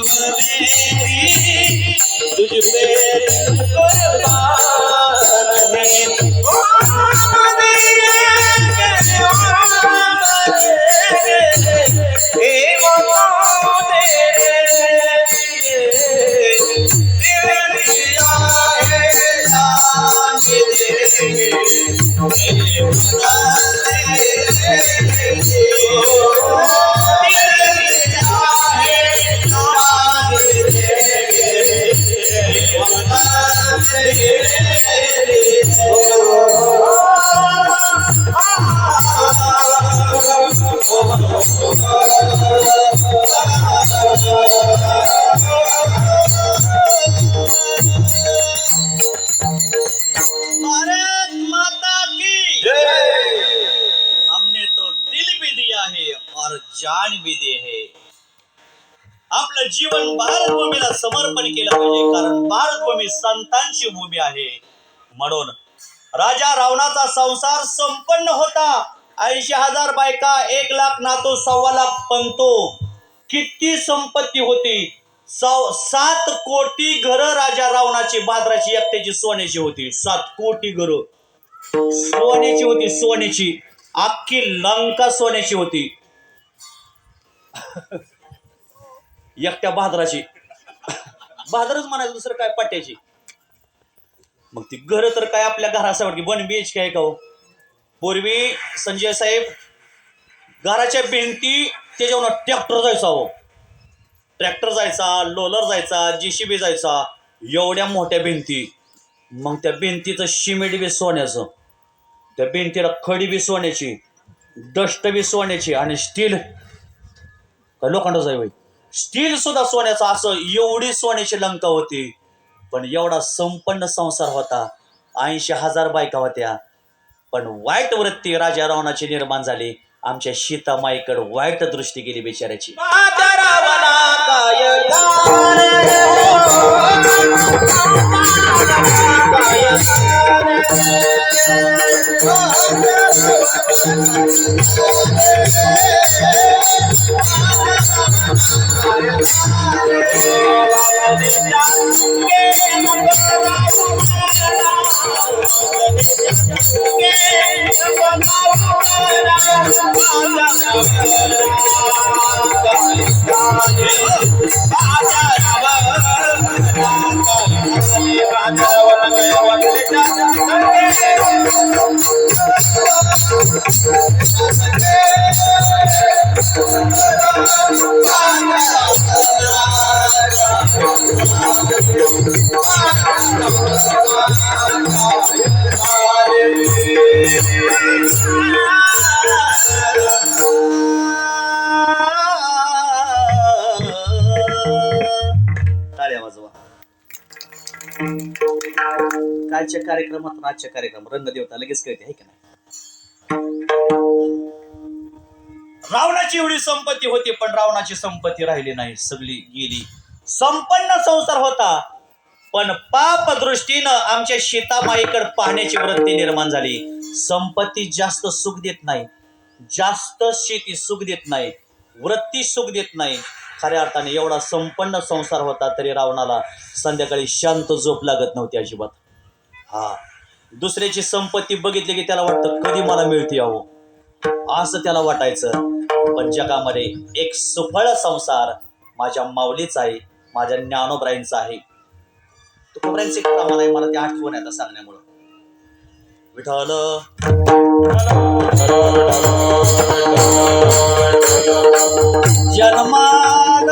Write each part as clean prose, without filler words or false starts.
मेरी तुझ पे कुर्बान है जान भी दे है आपलं जीवन भारतभूमीला समर्पण केलं पाहिजे कारण भारतभूमी संतांची भूमी आहे म्हणून राजा रावणाचा संसार संपन्न होता 80,000 बायका 1 लाख नातू 1.25 लाख पंतो किती संपत्ती होती 7 कोटी घरं राजा रावणाची बादराची एकट्याची सोन्याची होती 7 कोटी घरं सोन्याची होती सोन्याची अख्खी लंका सोन्याची होती एकट्या बहादराची बहादरच म्हणायचं दुसरं काय पट्ट्याची मग ती घर तर काय आपल्या घरासाठी 1 BHK आहे का हो पूर्वी संजय साहेब घराच्या भिंती त्याच्यावर ट्रॅक्टर जायचा हो ट्रॅक्टर जायचा लोलर जायचा JCB जायचा एवढ्या मोठ्या भिंती मग त्या भिंतीचं सिमेंट बी सोन्याचं त्या भिंतीला खडी बी सोन्याची डस्ट बी सोन्याची आणि स्टील काय लोखंडाचं आहे बाई स्टील सुद्धा सोन्याचं असं एवढी सोन्याची लंका होती पण एवढा संपन्न संसार होता 80,000 बायका होत्या पण वाईट वृत्ती राजा रावणाची निर्माण झाली आमच्या सीतामाईकडे वाईट दृष्टी गेली बिचाऱ्याची कालच्या कार्यक्रमात आजच्या कार्यक्रम रंगदेवता लगेच कळते आहे का नाही रावणाची एवढी संपत्ती होती पण रावणाची संपत्ती राहिली नाही सगळी गेली संपन्न संसार होता पण पाप दृष्टीनं आमच्या सीतामाईकडे पाहण्याची वृत्ती निर्माण झाली संपत्ती जास्त सुख देत नाही जास्त शेती सुख देत नाही वृत्ती सुख देत नाही खऱ्या अर्थाने एवढा संपन्न संसार होता तरी रावणाला संध्याकाळी शांत झोप लागत नव्हती अजिबात हा दुसऱ्याची संपत्ती बघितली की त्याला वाटतं कधी मला मिळते यावं असं त्याला वाटायचं पण जगामध्ये एक सुफळ संसार माझ्या माऊलीचा आहे माझ्या ज्ञानोबराईंचा आहे तुकोबराईंचं एक प्रमाण आहे मला ते आठवण आता सांगण्यामुळं विठ्ठल जन्मान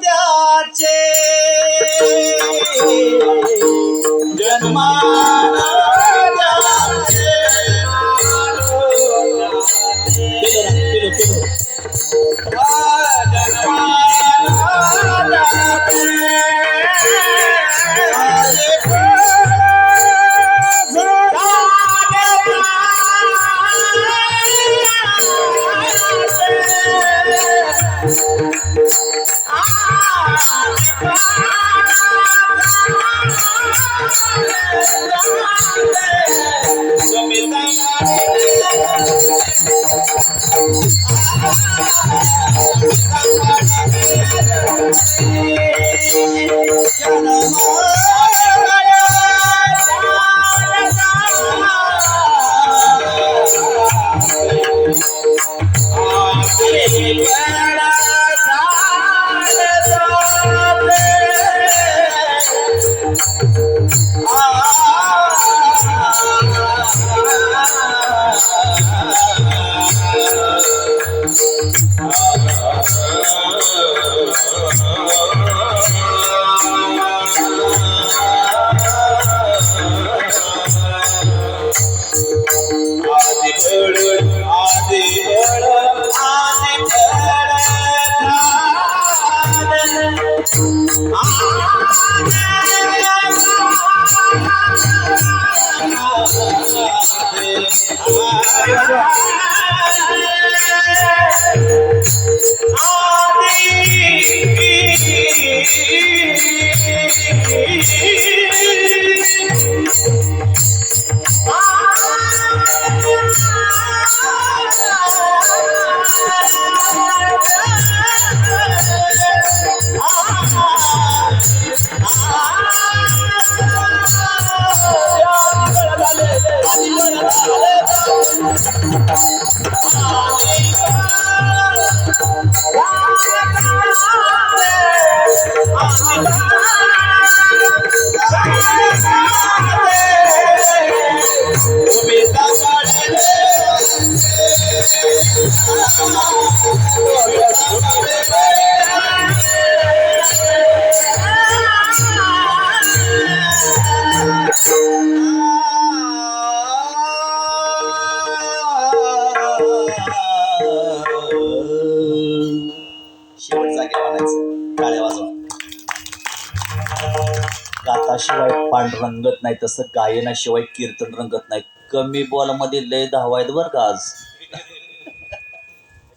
त्याचे जन्मान शेवट जागे म्हणायचं, टाळ्या वाजवा. गाताशिवाय पांढ रंगत नाही, तसं गायनाशिवाय कीर्तन रंगत नाही. कमी बॉलमध्ये लय धावा आहेत बरं का आज.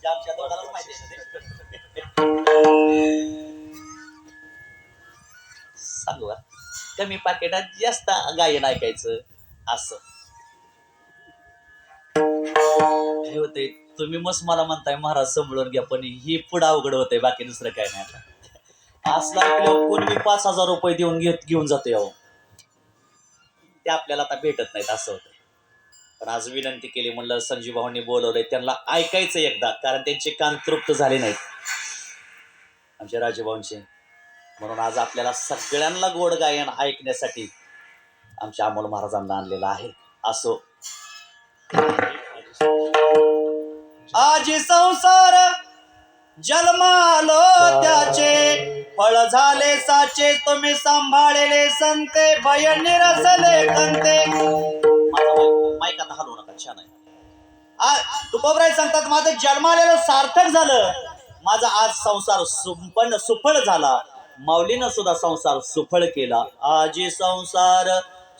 आमच्या तोंडालाच माहिती सांगू बा. कमी पाकिटात जास्त गायन ऐकायचं असं हे होतंय. तुम्ही मस्त मला म्हणताय महाराज सांभाळून घ्या, पण ही पुढं अवघड होतंय, बाकी दुसरं काय नाही. आता असलं ऐकलं कोणी 5,000 रुपये देऊन घेऊन जातो यावं, ते आपल्याला आता भेटत नाहीत असं होतंय. पण आज विनंती केली, म्हणलं संजीव भाऊंनी बोलवलंय, त्यांना ऐकायचं एकदा, कारण त्यांचे कान तृप्त झाले नाहीत आमच्या राजूभाऊंचे. म्हणून आज आपल्याला सगळ्यांना गोड गायन ऐकण्यासाठी आमच्या अमोल महाराजांना आणलेलं आहे. असो आज संसार जन्मालो त्याचे, फळ झाले साचे, तुम्ही सांभाळले संते, भय निरसले कंते. माईक आता हलवू नका, छान आहे. तुकोबराय सांगतात, माझं जन्मालेलं सार्थक झालं, माझा आज संसार सुफळ झाला. माऊलीनं सुद्धा संसार सुफळ केला. आजी संसार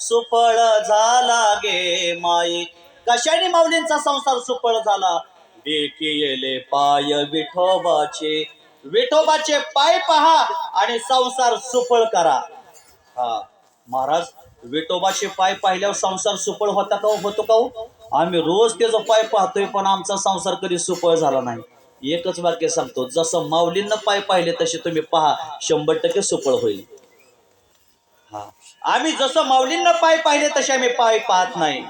सुफळ झाला गे माई. कशाने माऊलींचा संसार सुफळ झाला? देखिले पाय विठोबाचे, विठोबाचे पाय पहा आणि संसार सुफळ करा. हा महाराज, विठोबाचे पाय पाहिल्यावर संसार सुफळ होता का होतो का हो? आम्ही रोज त्याचा पाय पाहतोय, पण आमचा संसार कधी सुफळ झाला नाही. एकच वाक्य सांगतो, जसं माऊलींना पाय पाहिले तसे तुम्ही पहा, 100% सुफळ होईल. हा, आम्ही जसं माऊलींना पाय पाहिले तसे आम्ही पाय पाहत नाही.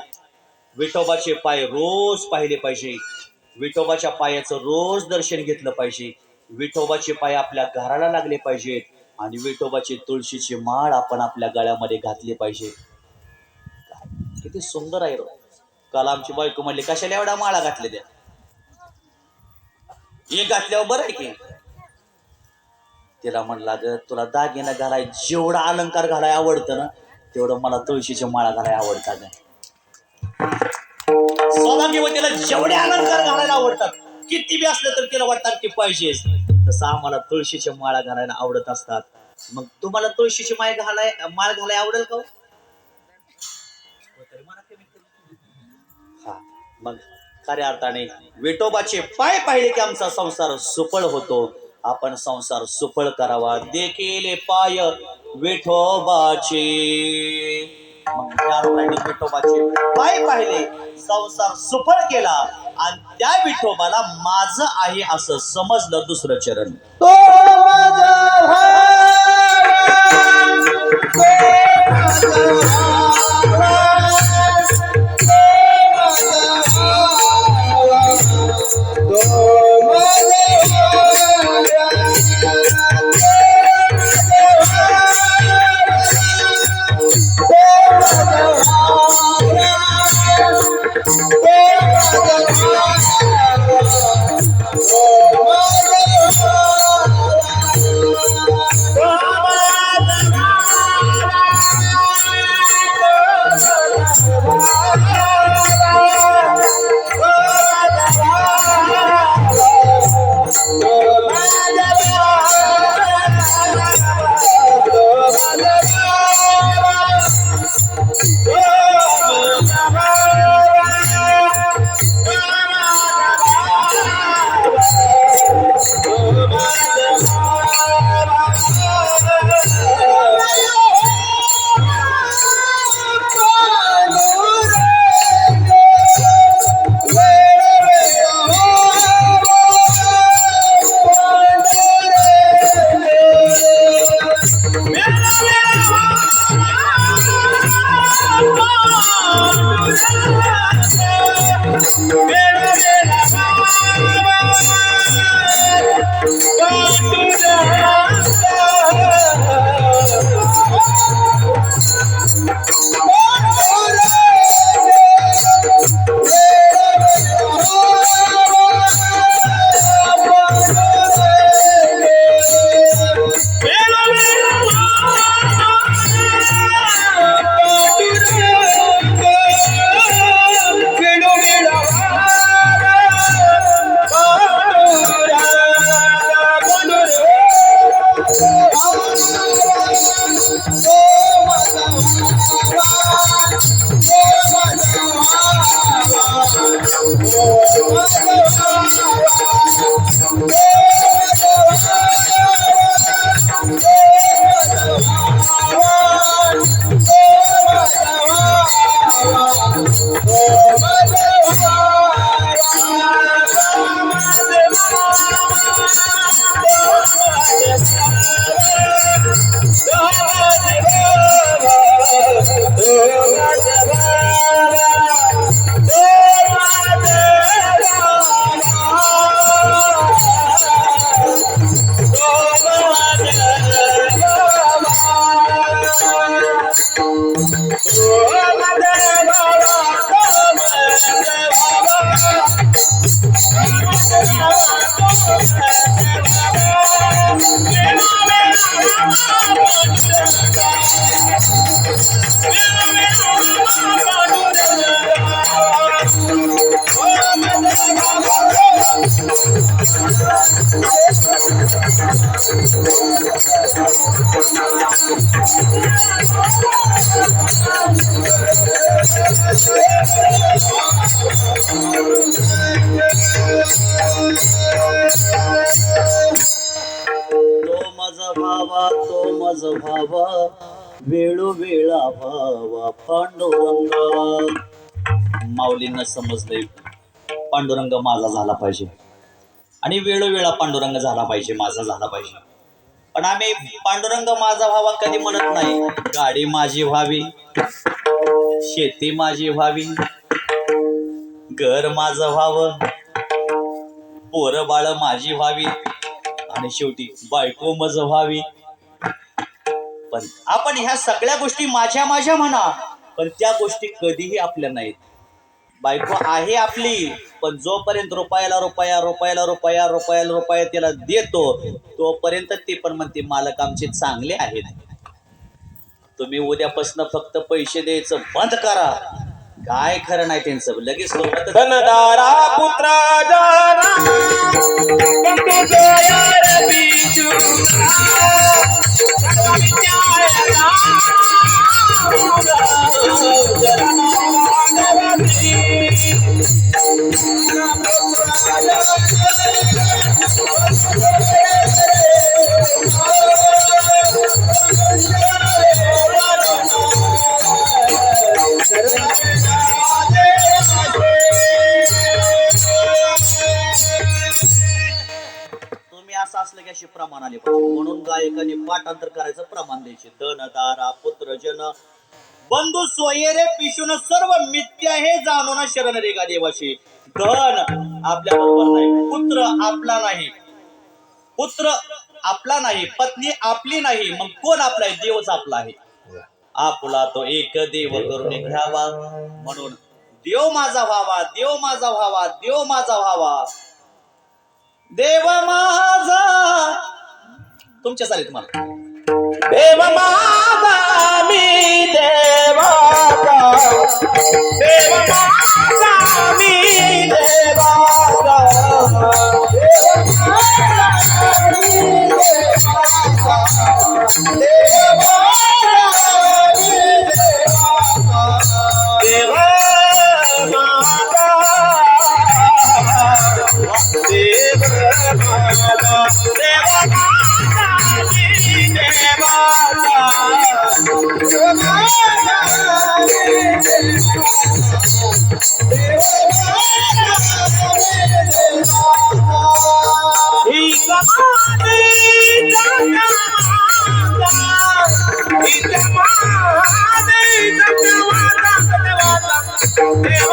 विठोबाचे पाय रोज पाहिले पाहिजे, विठोबाच्या पायाचं रोज दर्शन घेतलं पाहिजे, विठोबाचे पाय आपल्या घराला लागले पाहिजेत, आणि विठोबाची तुळशीची माळ आपण आपल्या गळ्यामध्ये घातली पाहिजे. किती सुंदर आहे रो. काल आमची बायको म्हणली, कशाला एवढ्या माळा घातल्या त्या? एक घातल्यावर बरं आहे की. तिला म्हणला, ग तुला दागिना घालाय, जेवढा अलंकार घालाय आवडतं ना, तेवढं मला तुळशीची माळा घालाय आवडतात. सौभाग्यवतीला जेवढे अलंकार घालायला आवडतात, किती बी असलं तर तिला वाटतात की पाहिजेच, तसं आम्हाला तुळशीच्या माळा घालायला आवडत असतात. मग तुम्हाला तुळशीची माळ घालाय आवडेल का? हा, मग खऱ्या अर्थाने विठोबाचे पाय पाहिले की आमचा संसार सुफळ होतो. आपण संसार सुफळ करावा. देखील पाय विठोबाचे, मग त्या अर्थाने विठोबाचे पाय पाहिले, संसार सुफळ केला, आणि त्या विठोबाला माझं आहे असं समजलं. दुसरं चरण, तो तो माझा भावा वेळोवेळा भावा पांडुरंग. माऊलींना समजलंय पांडुरंग माझा झाला पाहिजे आणि वेळोवेळा पांडुरंग झाला पाहिजे, माझा झाला पाहिजे. पण आम्ही पांडुरंग माझा व्हावा कधी म्हणत नाही. गाडी माझी व्हावी, शेती माझी व्हावी, घर माझं व्हावं, पोरं बाळ माझी व्हावी आणि शेवटी बायको मज व्हावी. पण आपण ह्या सगळ्या गोष्टी माझ्या माझ्या म्हणा, पण त्या गोष्टी कधीही आपल्या नाहीत. बायको आहे आपली, पण जोपर्यंत रुपयाला रुपया रुपयाला रुपया रुपयाला रुपया त्याला देतो तोपर्यंत ती पण म्हणते मालक आमचे चांगले आहेत. तुम्ही उद्यापासून फक्त पैसे द्यायचं बंद करा, काय खरं नाही त्यांचं. लगेच धनदारा पुत्रा जाना असलं की अशी प्रमाण आले पाहिजे. म्हणून गायकाने पाठांतर करायचं प्रमाण द्यायचे. धन दारा पुत्र जन बंधू सोयरे पिशून सर्व मिथ्या हे जाणून शरण रेगा देवाशी. धन आपल्या बरोबर नाही, पुत्र आपला नाही, पुत्र आपला नाही, पत्नी आपली नाही, मग कोण आपला आहे? देवच आपला आहे. आपला तो एक देव करून घ्यावा. म्हणून देव माझा व्हावा, देव माझा व्हावा, देव माझा व्हावा, देव माझा. तुमच्या सारी तुम्हाला देव माझा मी देवाचा, देव माझा मी देवाचा, देव माझा मी देवाचा, देव माझा मी देवाचा, देव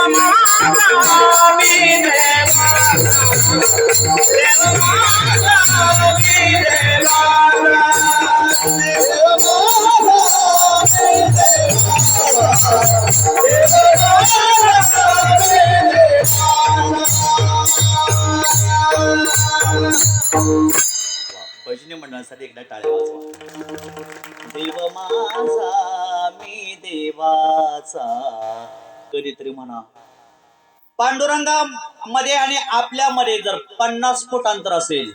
भजनी मंडळासाठी एकदा टाळ्या वाजवा. देव माझा मी देवाचा. कधीतरी म्हणा. पांडुरंगामध्ये आणि आपल्यामध्ये जर 50 फूट अंतर असेल,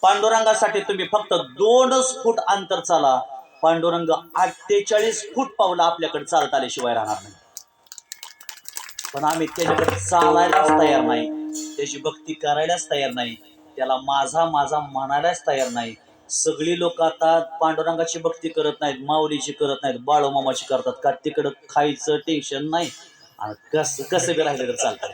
पांडुरंगासाठी तुम्ही फक्त 2 फूट अंतर चाला, पांडुरंग 48 फूट पावलं आपल्याकडे चालत आल्याशिवाय राहणार नाही. पण आम्ही त्याच्याकडे चालायलाच तयार नाही, त्याची भक्ती करायलाच तयार नाही, त्याला माझा माझा म्हणायलाच तयार नाही. सगळी लोक आता पांडुरंगाची भक्ती करत नाहीत, माऊलीची करत नाहीत, बाळूमामाची करतात. का तिकडं खायचं टेन्शन नाही आणि कसं बी राहिलं तर चालतात.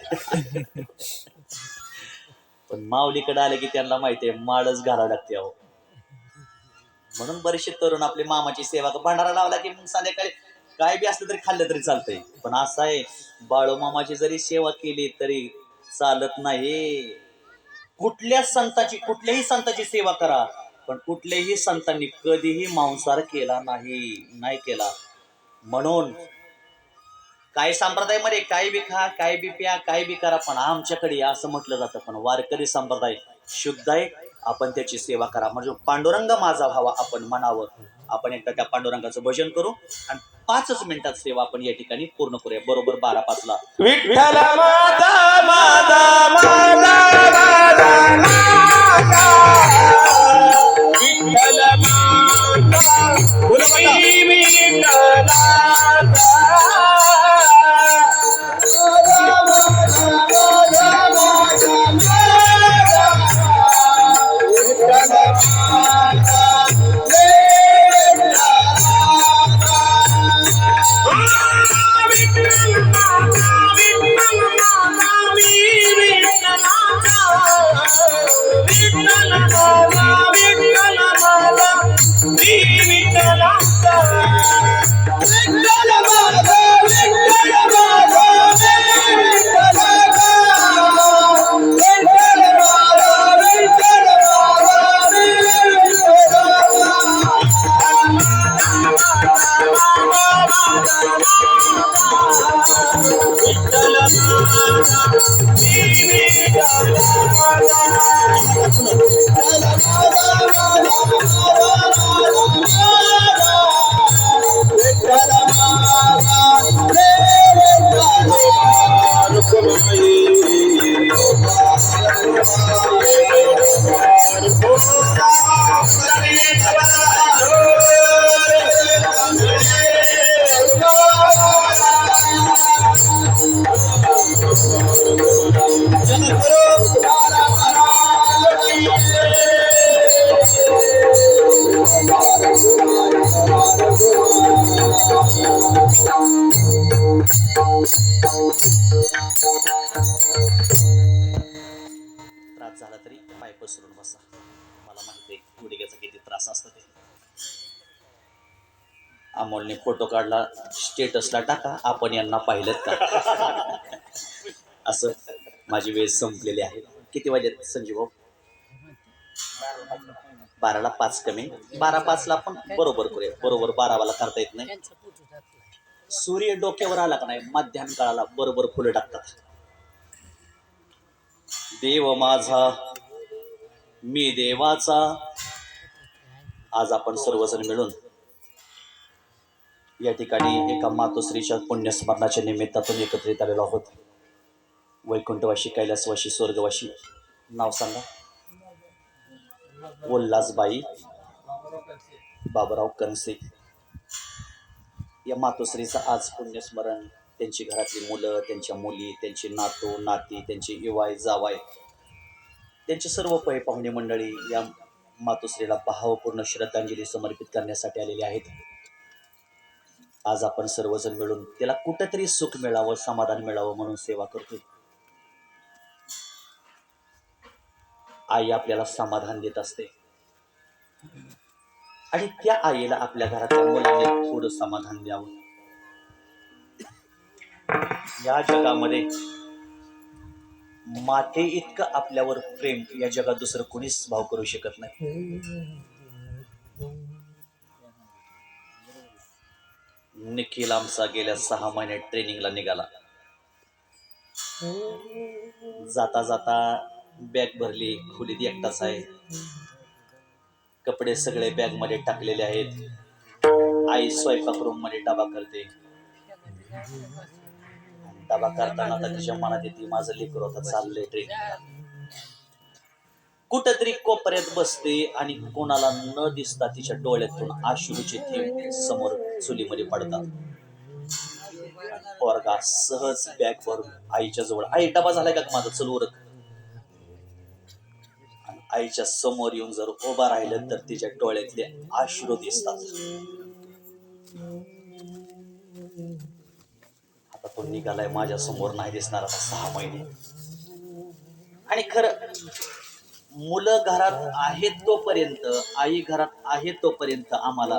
पण माऊलीकडे आले की त्यांना माहिती आहे माळच घालावं लागते अहो. म्हणून बरेचसे तरुण आपली मामाची सेवा भंडारा लावला की मग संध्याकाळी काय बी असलं तरी खाल्लं तरी चालतंय. पण असं आहे, बाळूमामाची जरी सेवा केली तरी चालत नाही. कुठल्याही संताची सेवा करा, पण कुठल्याही संतांनी कधीही मांसाहार केला नाही केला. म्हणून काही संप्रदायामध्ये काही बी खा, काही बी प्या, काही बी करा, पण आमच्याकडे असं म्हटलं जातं. पण वारकरी संप्रदाय शुद्ध आहे, आपण त्याची सेवा करा. म्हणजे पांडुरंग माझा व्हावा आपण म्हणावं. आपण एकदा त्या पांडुरंगाचं भजन करू आणि 5 मिनिटात सेवा आपण या ठिकाणी पूर्ण करूया. बरोबर 12:05 ला. विठ्ठल माता माता माता माता माता विठ्ठल माता त्रास झाला तरी पाय पसरून बसा. मला माहिती आहे गुडघ्याचा किती त्रास असतो ते. अमोलने फोटो काढला, स्टेटसला टाका, आपण यांना पाहिलं का. असं माझी वेळ संपलेली आहे. किती वाजत संजीव भाऊ? 12ला 5 कमी. 12:05 पण बरोबर करूया. बरोबर 12 करता येत नाही. सूर्य डोक्यावर आला का नाही मध्याह्न काळाला बरोबर फुलं टाकतात. देव माझा मी देवाचा. आज आपण सर्वजण मिळून या ठिकाणी एका मातोश्रीच्या पुण्यस्मरणाच्या निमित्तातून एकत्रित आलेलो आहोत. वैकुंठवाशी, कैलासवाशी, स्वर्गवाशी. नाव सांगा. उल्हासबाई बाबुराव कनसे. या मातोश्रीचं आज पुण्यस्मरण. त्यांची घरातली मुलं, त्यांच्या मुली, त्यांची नातू नाती, त्यांची इवाय जावाय, त्यांची सर्व पाहुणे मंडळी या मातोश्रीला भावपूर्ण श्रद्धांजली समर्पित करण्यासाठी आलेली आहेत. आज आपण सर्वजण मिळून त्याला कुठेतरी सुख मिळावं, समाधान मिळावं म्हणून सेवा करतोय. आई आपल्याला समाधान देत असते आणि त्या आईला आपल्या घरातल्या मुलांनी थोडं समाधान द्यावं. या जगामध्ये माते इतकं आपल्यावर प्रेम या जगात दुसरं कोणीच भाव करू शकत नाही. निखिल आमचा गेल्या 6 महिने ट्रेनिंगला निघाला. जाता जाता बॅग भरली, खोलीत एकटाच आहे. कपडे सगळे बॅग मध्ये टाकलेले आहेत. आई स्वयंपाक रूम मध्ये डबा करते. डबा करताना तर तिच्या मनात येते माझं लेकर होता चाललंय ट्रेनिंगला. कुठंतरी कोपऱ्यात बसते आणि कोणाला न दिसता तिच्या डोळ्यातून अश्रूचे थेंब समोर चुलीमध्ये पडतात. पोरगा सहज बॅग भरून आईच्या जवळ, आई डबा झालाय का माझा, चल उरक. आणि आईच्या समोर येऊन जर उभा राहिलं तर तिच्या डोळ्यातले अश्रू दिसतात. आता तो निघालाय माझ्या समोर, नाही दिसणार आता 6 महिने. आणि खरं मुलं घरात आहेत तोपर्यंत, आई घरात आहे तोपर्यंत आम्हाला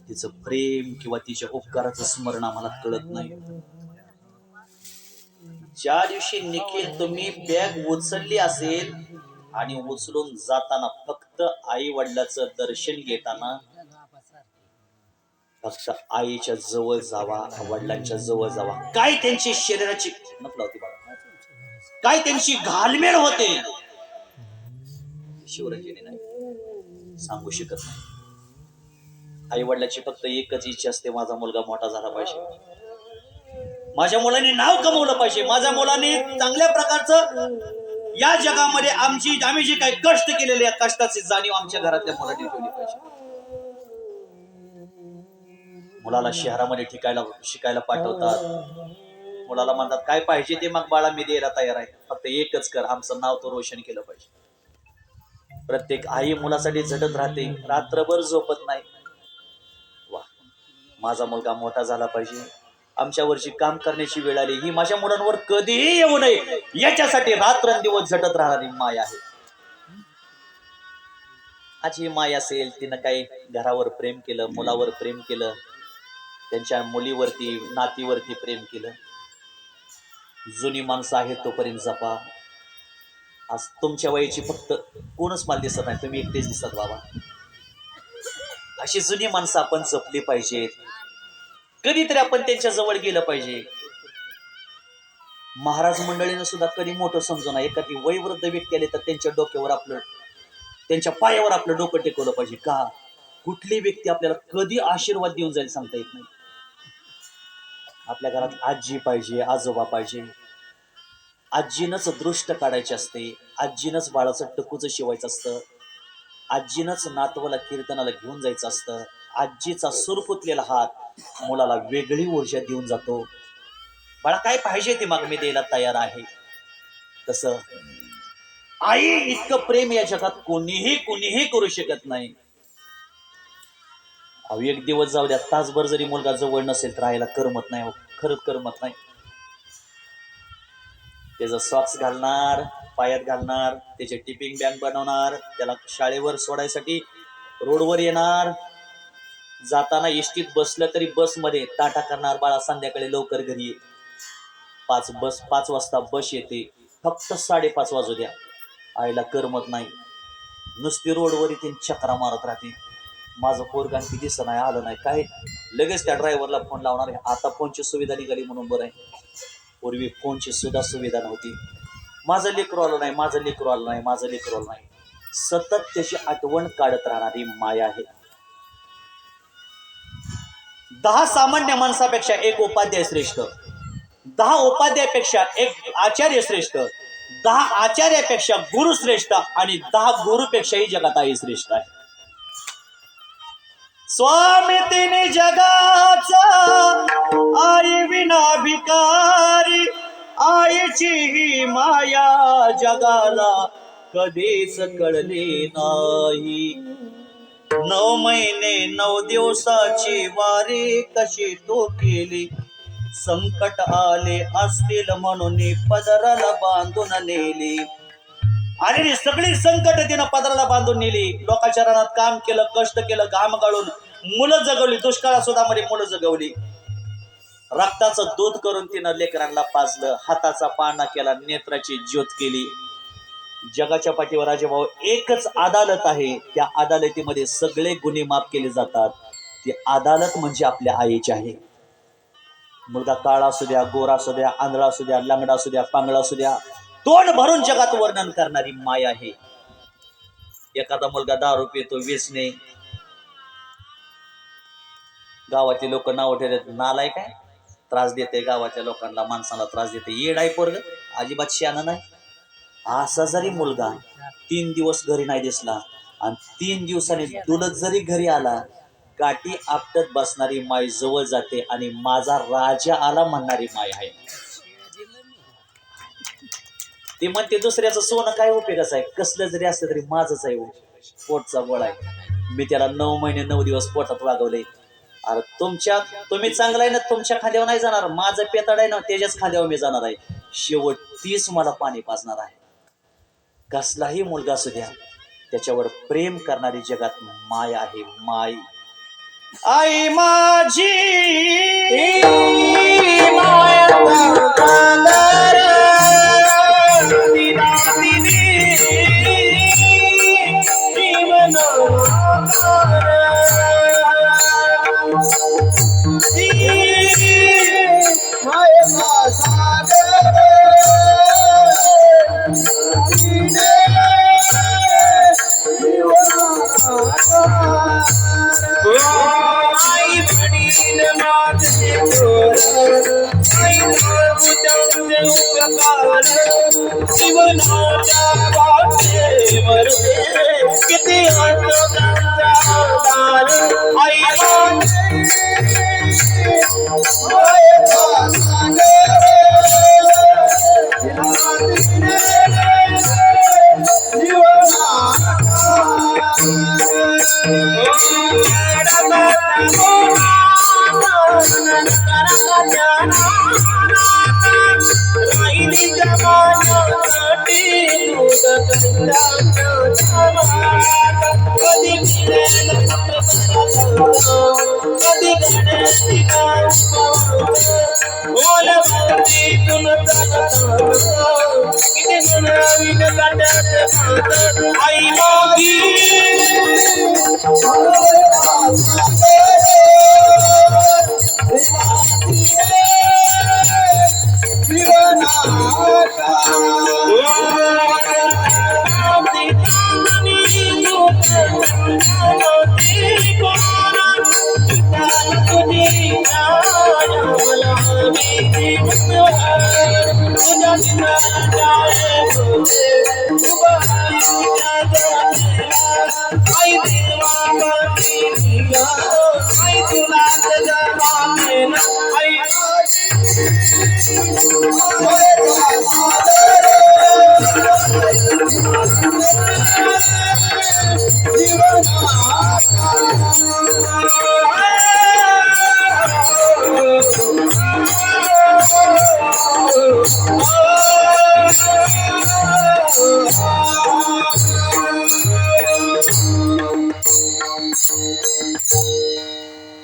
तिचं प्रेम किंवा तिच्या उपकाराचं स्मरण आम्हाला कळत नाही. ज्या दिवशी निखिल तुम्ही बॅग उचलली असेल आणि उचलून जाताना फक्त आई वडिलाचं दर्शन घेताना फक्त आईच्या जवळ जावा, वडिलांच्या जवळ जावा. काय त्यांची शरीराची नकल होती बाळा, काय त्यांची घालमेल होते शिवरंजनी नाही सांगू शकत नाही. आई वडिलाची फक्त एकच इच्छा असते, माझा मुलगा मोठा झाला पाहिजे, माझ्या मुलाने नाव कमवलं पाहिजे, माझ्या मुलाने चांगल्या प्रकारचं या जगामध्ये आम्ही जे काही कष्ट केलेले या कष्टाची जाणीव आमच्या घरातल्या मुलांनी ठेवली पाहिजे. मुलाला शहरामध्ये शिकायला पाठवतात, मुलाला म्हणतात काय पाहिजे ते मग बाळा मी द्यायला तयार आहे, फक्त एकच कर, आमचं नाव तो रोशन केलं पाहिजे. प्रत्येक आई मुलासाठी झटत राहते, रात्रभर झोपत नाही. वा, माझा मुलगा मोठा झाला पाहिजे, आमच्यावरची काम करण्याची वेळ आली, ही माझ्या मुलांवर कधीही येऊ नये याच्यासाठी रात्रंदिवस झटत राहणारी माय आहे. आज ही माय असेल, तिनं काही घरावर प्रेम केलं, मुलावर प्रेम केलं, त्यांच्या मुलीवरती नातीवरती प्रेम केलं. जुनी माणसं आहेत तोपर्यंत जपा. आज तुमच्या वयाची फक्त कोणच मला दिसत नाही, तुम्ही एकटेच दिसतात बाबा. अशी जुनी माणसं आपण जपली पाहिजेत, कधीतरी आपण त्यांच्या जवळ गेलं पाहिजे. महाराज मंडळीनं सुद्धा कधी मोठं समजू नये, एखादी वयोवृद्ध व्यक्ती आली तर त्यांच्या डोक्यावर आपलं, त्यांच्या पायावर आपलं डोकं टेकवलं पाहिजे. का, कुठली व्यक्ती आपल्याला कधी आशीर्वाद देऊन जाईल सांगता येत नाही. आपल्या घरात आजी पाहिजे, आजोबा पाहिजे. आजीनंच दृष्ट काढायची असते, आजीनंच बाळाचं टकूचं शिवायचं असतं, आजीनंच नातवाला कीर्तनाला घेऊन जायचं असतं. आजीचा सुरकुतलेला हात मुलाला वेगळी ऊर्जा देऊन जातो. बाळा काय पाहिजे ते मग मी द्यायला तयार आहे. तसं आई इतकं प्रेम या जगात कोणीही करू शकत नाही. अहो एक दिवस जाऊ द्या, तासभर जरी मुलगा जवळ नसेल तर आईला करमत नाही, खरंच करमत नाही. त्याचं सॉक्स घालणार, पायात घालणार, त्याचे टिफिन बॅग बनवणार, त्याला शाळेवर सोडायसाठी रोडवर येणार, जाताना एसटीत बसलं तरी बसमध्ये टाटा करणार, बाळा संध्याकाळी लवकर घरी ये. 5 वाजता बस येते, फक्त 5:30 वाजू द्या, आईला करमत नाही, नुसती रोडवर येते चक्रा मारत राहते. माझं पोरगा आणखी दिसत नाही, आलं नाही काय, लगेच त्या ड्रायव्हरला फोन लावणार. आता फोनची सुविधा निघाली म्हणून बरं आहे, पूर्वी फोनची सुद्धा सुविधा नव्हती. माझं लेकरू आलं नाही, माझं लेकरू आलं नाही, माझं लेकरू आलं नाही, सतत त्याची आठवण काढत राहणारी माया आहे. 10 सामान्य माणसापेक्षा एक उपाध्याय श्रेष्ठ, 10 उपाध्यायापेक्षा एक आचार्य श्रेष्ठ, 10 आचार्यापेक्षा गुरु श्रेष्ठ आणि 10 गुरुपेक्षाही जगात आई श्रेष्ठ आहे. स्वामी तिने जगाचा, आई विना भिकारी, आईची ही माया जगाला कधीच कळली नाही. 9 महिने 9 दिवसाची वारी कशी तो केली, संकट आले असतील म्हणून पदराला बांधून नेली. आणि सगळी संकट तिनं पदराला बांधून नेली. लोकांच्या रानात काम केलं, कष्ट केलं, घाम गाळून मुलं जगवली, दुष्काळासुद्धा मुलं जगवली. रक्ताचं दूध करून तिनं लेकरांना पाजलं, हाताचा पाळणा केला, नेत्राची ज्योत केली. जगाच्या पाठीवर राजेभाऊ एकच अदालत आहे, त्या अदालतीमध्ये सगळे गुन्हे माफ केले जातात. ती अदालत म्हणजे आपल्या आईची आहे. मुलगा काळा असू द्या, गोरा असू द्या, आंधळा असू द्या, लंगडा असू द्या, पांगळा असू द्या, तोंड भरून जगात वर्णन करणारी माय आहे. एखादा मुलगा दारू पितो, व्यसने, गावातील लोक नाव ठेवतात, नालाय काय त्रास देते, गावाच्या लोकांना माणसाला त्रास देते, येड आहे पोरग, अजिबात शहाणा नाही. असा जरी मुलगा 3 दिवस घरी नाही दिसला आणि 3 दिवसांनी डुलत जरी घरी आला, काठी आपटत बसणारी माय जवळ जाते आणि माझा राजा आला म्हणणारी माय आहे. ती म्हणते दुसऱ्याचं सोनं काय उपयोगाचं आहे, कसलं जरी असलं तरी माझंच आहे. पोटचा गोळा आहे. मी त्याला 9 महिने 9 दिवस पोटात वागवले. अरे तुम्ही चांगला आहे ना, तुमच्या खांद्यावर नाही जाणार. माझं पेताड आहे ना, त्याच्याच खांद्यावर मी जाणार आहे. शेवट तीच मला पाणी पाजणार आहे. कसलाही मुलगा असू द्या, त्याच्यावर प्रेम करणारी जगात माय आहे. माय आई माझी मायाचा कांदार दिला दिली जीवन मायेचा सागर आई वडील माझे आई प्रभूतांचे उपकार जीवनाच्या वाटेवर किती आनंदाचा दान आई मायेचा सागर आई मागी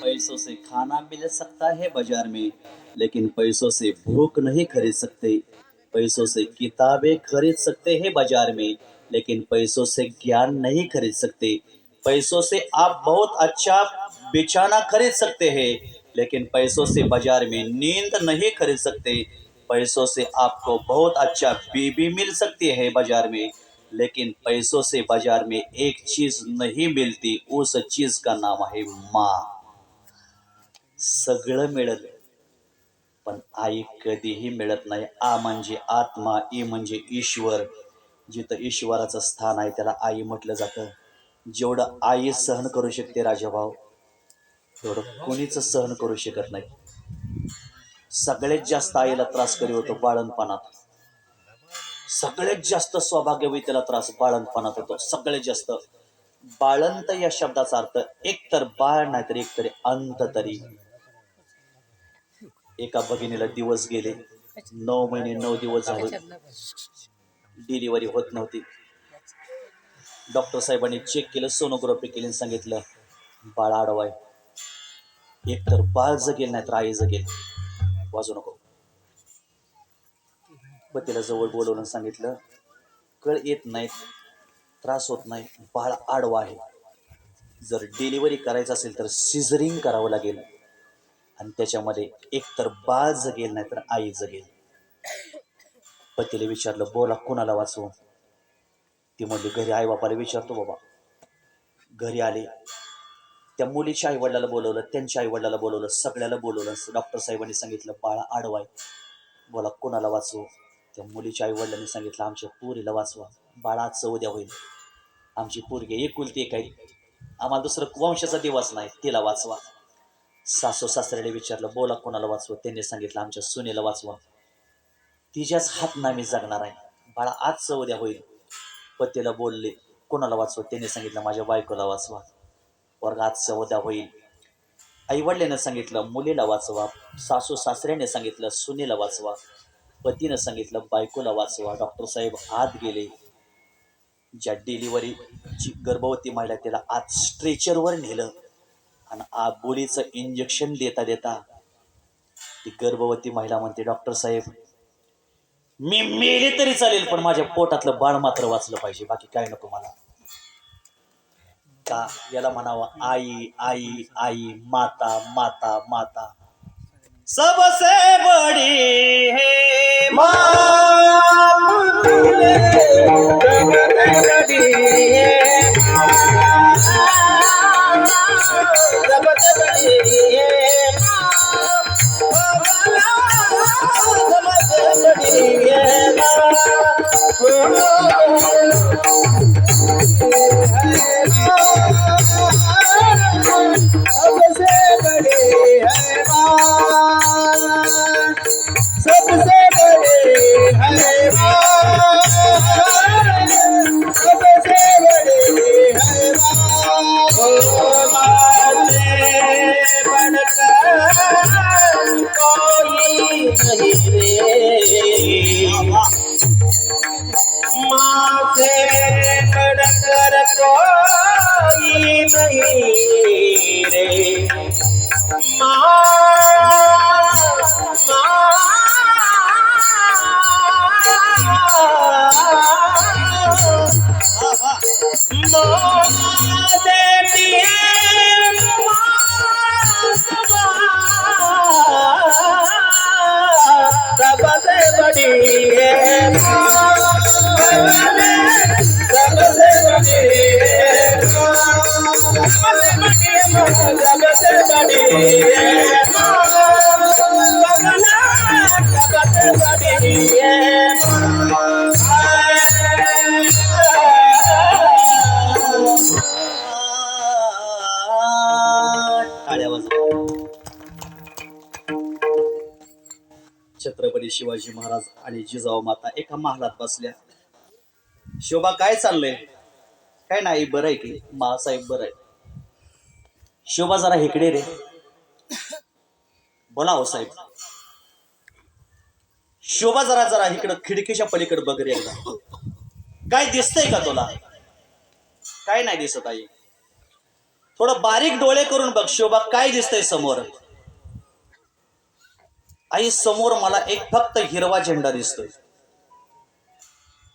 पैसों से खाना मिल सकता है बाजार में, लेकिन पैसों से भूख नहीं खरीद सकते. पैसों से किताबें खरीद सकते हैं बाजार में, लेकिन पैसों से ज्ञान नहीं खरीद सकते. पैसों से आप बहुत अच्छा बिछाना खरीद सकते हैं, लेकिन पैसों से बाजार में नींद नहीं खरीद सकते. पैसों से आपको बहुत अच्छा बीबी मिल सकती है बाजार में, लेकिन पैसों से बाजार में एक चीज नहीं मिलती. उस चीज का नाम है माँ. सगळं मिळत पण आई कधीही मिळत नाही. आ म्हणजे आत्मा, ई म्हणजे ईश्वर. जिथं ईश्वराचं स्थान आहे त्याला आई म्हटलं जातं. जेवढं आई सहन करू शकते राजाभाऊ, तेवढं कोणीच सहन करू शकत नाही. सगळ्यात जास्त आईला त्रास करी होतो बाळणपणात. सगळ्यात जास्त सौभाग्यवी त्याला त्रास बाळणपणात होतो. सगळ्यात जास्त बाळंत या शब्दाचा अर्थ एकतर बाळ नाहीतर एकतरी अंत तरी. एका भगिनीला दिवस गेले, 9 महिने 9 दिवस झाले, डिलिव्हरी होत नव्हती. डॉक्टर साहेबांनी चेक केलं, सोनोग्राफी केली आणि सांगितलं बाळ आडवाय. एकतर बाळ जगेल नाही तर आई जगेल, वाजू नको. पतीला जवळ बोलवून सांगितलं कळ येत नाहीत, त्रास होत नाही, बाळ आडवा आहे. जर डिलिव्हरी करायचं असेल तर सिझरिंग करावं लागेल आणि त्याच्यामध्ये एकतर बाळ जगेल नाही तर आई जगेल. पतीला विचारलं बोला कोणाला वाचवू. ती म्हणली घरी आई बापाला विचारतो बाबा. घरी आले, त्या मुलीच्या आईवडिलाला बोलवलं, त्यांच्या आईवडिलाला बोलवलं, सगळ्याला बोलवलं. डॉक्टर साहेबांनी सांगितलं बाळा आडवाय, बोला कोणाला वाचवू. त्या मुलीच्या आई वडिलांनी सांगितलं आमच्या पोरीला वाचवा, बाळाचं उद्या होईल. आमची पोरगी एकुलती एक आहे, आम्हाला दुसरं वंशाचा दिवस नाही, तिला वाचवा. सासू सासऱ्याने विचारलं बोला कोणाला वाचवा, त्यांनी सांगितलं आमच्या सुनेला वाचवा, तिच्याच हातनामी जगणार आहे, बाळा आजचं उद्या होईल. पतीला बोलले कोणाला वाचवा, त्यांनी सांगितलं माझ्या बायकोला वाचवा, वर्ग आजचं उद्या होईल. आई वडिलांनी सांगितलं मुलीला वाचवा, सासू सासऱ्याने सांगितलं सुनेला वाचवा, पतीनं सांगितलं बायकोला वाचवा. डॉक्टर साहेब आत गेले. ज्या डिलिव्हरीची गर्भवती महिला त्याला आत स्ट्रेचरवर नेलं आणि आबोलीचं इंजेक्शन देता देता ती गर्भवती महिला म्हणते डॉक्टर साहेब मी मेले तरी चालेल पण माझ्या पोटातलं बाळ मात्र वाचलं पाहिजे, बाकी काय नको मला. का याला म्हणावं आई आई आई, माता माता माता. सबसे बडी है छत्रपती शिवाजी महाराज आणि जिजाऊ माता एका महालात बसल्या. शोभा काय चाललंय? काय नाही, बरं आहे की मासाहेब, बरं आहे. शोभा जरा इकडे रे, बोला हो साहेब. शोभा जरा जरा इकडं खिडकीच्या पलीकडे बघ रे एकदा. काय दिसतंय का तुला? काय नाही दिसत आई, थोडं बारीक डोळे करून बघ शोभा, काय दिसतंय समोर? आई समोर मला एक फक्त हिरवा झेंडा दिसतोय.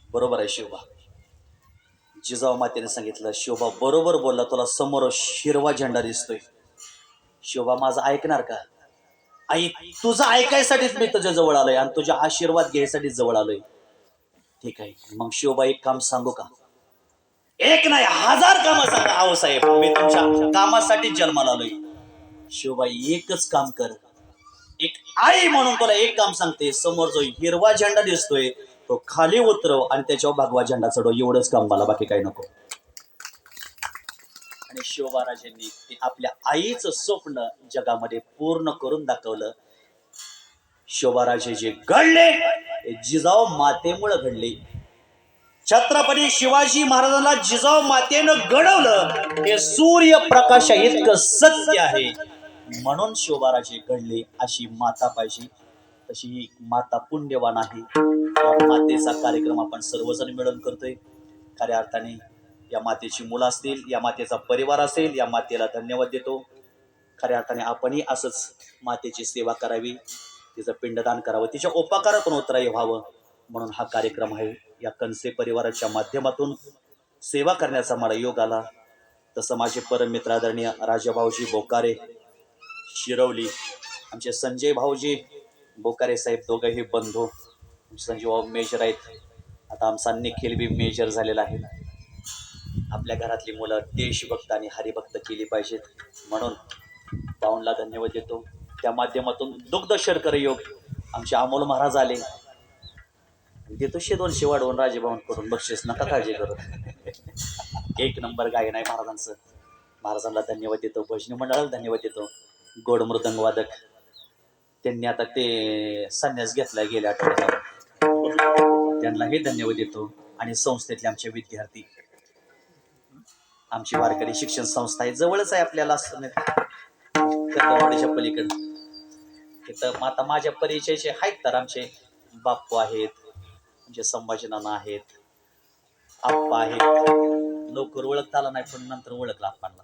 बरोबर आहे शोभा, जिजाऊ मातेने सांगितलं. शोभा बरोबर बोलला, तुला समोर हिरवा झेंडा दिसतोय. शोभा माझं ऐकणार का? आई तुझं ऐकायसाठीच मी तुझ्या जवळ आलोय आणि तुझ्या आशीर्वाद घ्यायसाठी जवळ आलोय. ठीक आहे मग शोभा एक काम सांगू का? एक नाही 1000 कामं सांगा. आहो साहेब मी तुमच्या कामासाठी जन्माला आलोय. शोभा एकच काम कर, एक आई म्हणून तुला एक काम सांगते. समोर जो हिरवा झेंडा दिसतोय तो खाली उतरव आणि त्याच्यावर भगवा झेंडा चढव, एवढंच काम मला, बाकी काही नको. आणि शोभाराजांनी ते आपल्या आईचं स्वप्न जगामध्ये पूर्ण करून दाखवलं. शोभाराजे जे घडले ते जिजाऊ मातेमुळे घडले. छत्रपती शिवाजी महाराजांना जिजाऊ मातेनं घडवलं हे सूर्यप्रकाशा इतकं सत्य आहे. म्हणून शोभाराजे घडले. अशी माता पाहिजे, तशी माता पुण्यवान आहे. या मातेचा कार्यक्रम आपण सर्वजण मिळून करतोय. खऱ्या अर्थाने या मातेची मुलं असतील, या मातेचा परिवार असेल, या मातेला धन्यवाद देतो. खऱ्या अर्थाने आपणही असंच मातेची सेवा करावी, तिचं पिंडदान करावं, तिच्या उपकारातून उतराई व्हावं म्हणून हा कार्यक्रम आहे. या कनसे परिवाराच्या माध्यमातून सेवा करण्याचा मला योग आला. तसं माझे परममित्र आदरणीय राजाभाऊजी बोकारे शिरवली, आमचे संजय भाऊजी बोकारे साहेब दोघंही बंधू, संजय भाऊ मेजर आहेत. आता आमचा निखिल बी मेजर झालेला आहे. आपल्या घरातली मुलं देशभक्त आणि हरिभक्त केली पाहिजेत म्हणून पाऊनला धन्यवाद देतो. त्या माध्यमातून दुग्ध शर्करा योग आमचे अमोल महाराज आले. देतो 100-200 वाढवून राजेभाऊन करून बक्षीस, नका काळजी करू. एक नंबर गायन आहे महाराजांचं. महाराजांना धन्यवाद देतो, भजनी मंडळाला धन्यवाद देतो. गोड मृदंग वादक त्यांनी आता ते संन्यास घेतलाय गेल्या आठवड्यात, त्यांनाही धन्यवाद देतो. आणि संस्थेतले आमचे विद्यार्थी, आमची वारकरी शिक्षण संस्था आहे, जवळच आहे आपल्याला कदमवाडीच्या पलीकडं. तिथं आता माझ्या परिचयाचे आहेत तर आमचे बाप्पू आहेत, आमचे संभाजी नाना आहेत, आप्पा आहेत. लवकर ओळखता आला नाही पण नंतर ओळखला आप्पांना.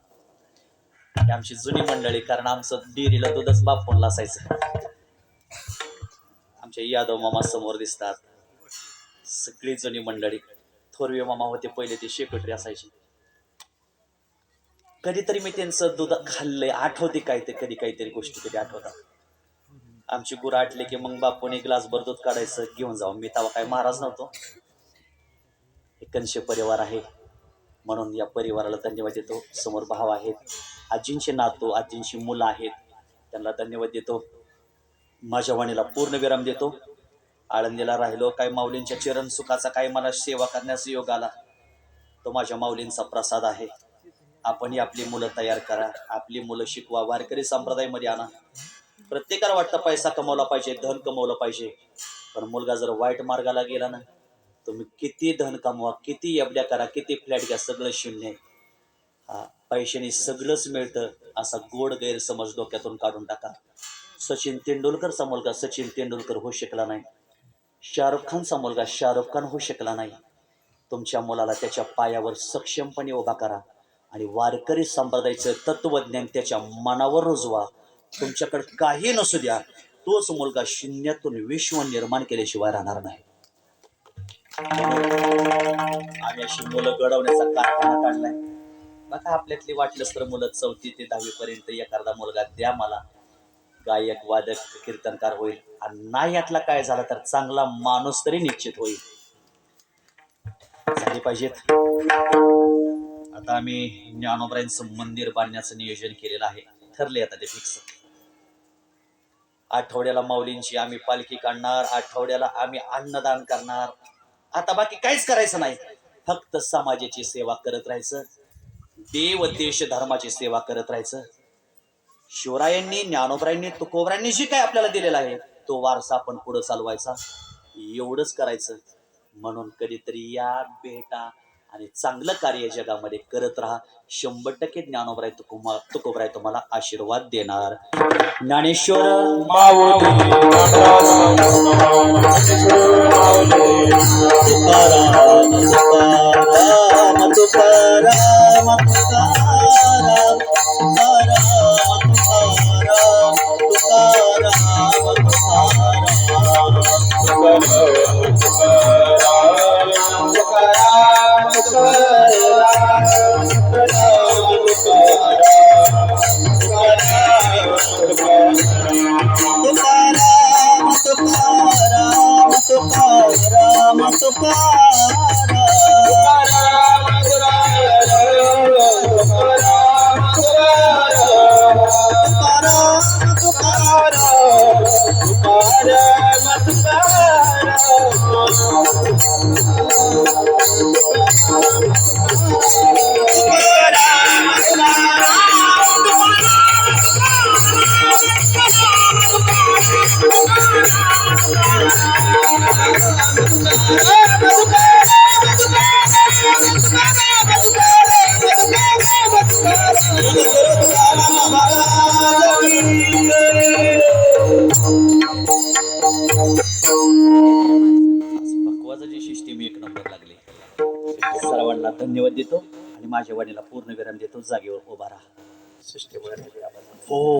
ही आमची जुनी मंडळी, कारण आमचं डेअरीला दूधच बाप्पूंना असायचं. आमचे यादव मामा समोर दिसतात, सगळी जुनी मंडळी. थोरवे मामा होते पहिले, ते शेकटरी असायचे. कधीतरी मी त्यांचं दूध खाल्लंय, आठवते काय ते, कधी काहीतरी गोष्टी कधी आठवतात. आमची गुरं आटले की मग बापून एक ग्लासभर दूध काढायचं, घेऊन जाऊ. मी तेव्हा काय महाराज नव्हतो. हे कंशे परिवार आहे म्हणून या परिवाराला धन्यवाद देतो. समोर भाव आहेत, आजींचे नातू, आजींची मुलं आहेत, त्यांना धन्यवाद देतो. माझ्या वाणीला पूर्ण विराम देतो. आळंदीला राहिलो, काय माऊलींच्या चरण सुखाचा काय मला सेवा करण्याचा योग आला, तो माझ्या माऊलींचा प्रसाद आहे. आपणही आपली मुलं तयार करा, आपली मुलं शिकवा, वारकरी संप्रदायामध्ये आणा. प्रत्येकाला वाटतं पैसा कमवला पाहिजे, धन कमवलं पाहिजे, पण मुलगा जर वाईट मार्गाला गेला ना, तुम्ही किती धन कमवा, किती एवढ्या करा, किती फ्लॅट घ्या, सगळं शून्य आहे. पैशाने सगळंच मिळतं असा गोड गैरसमज डोक्यातून काढून टाका. सचिन तेंडुलकरचा मुलगा सचिन तेंडुलकर होऊ शकला नाही, शाहरुख खानचा मुलगा शाहरुख खान होऊ शकला नाही. तुमच्या मुलाला त्याच्या पायावर सक्षमपणे उभा करा आणि वारकरी संप्रदायाचं तत्वज्ञान त्याच्या मनावर रुजवा. तुमच्याकडे काही नसू द्या, तोच मुलगा शून्यातून विश्व निर्माण केल्याशिवाय राहणार नाही. आम्ही अशी मुलं घडवण्याचा कारखाना काढलाय. बघा, आपल्यातली वाटलंच तर मुलं 4थी ते 10वी पर्यंत एखादा मुलगा द्या मला, गायक, वादक, कीर्तनकार होईल. आणि नाही यातला काय झाला तर चांगला माणूस तरी निश्चित होईल. झाली पाहिजेत. आता आम्ही ज्ञानोबरायांचं मंदिर बांधण्याचं नियोजन केलेलं आहे, ठरले आता ते फिक्स. आठवड्याला माऊलींची आम्ही पालखी काढणार, आठवड्याला आम्ही अन्नदान करणार. आता बाकी काहीच करायचं नाही, फक्त समाजाची सेवा करत राहायचं, देव देश धर्माची सेवा करत राहायचं. शिवरायांनी, ज्ञानोबरायांनी, तुकोबरायांनी जी काय आपल्याला दिलेला आहे तो वारसा आपण पुढे चालवायचा, एवढंच करायचं. म्हणून कधीतरी या, भेटा आणि चांगलं कार्य जगामध्ये करत राहा. 100% ज्ञानोबराय तुकोबराय तुम्हाला आशीर्वाद देणार. ज्ञानेश्वर माऊली तुकाराम तुकाराम तुकाराम सर्वांना धन्यवाद देतो आणि माझ्या वाणीला पूर्ण विराम देतो. जागेवर उभा राहा.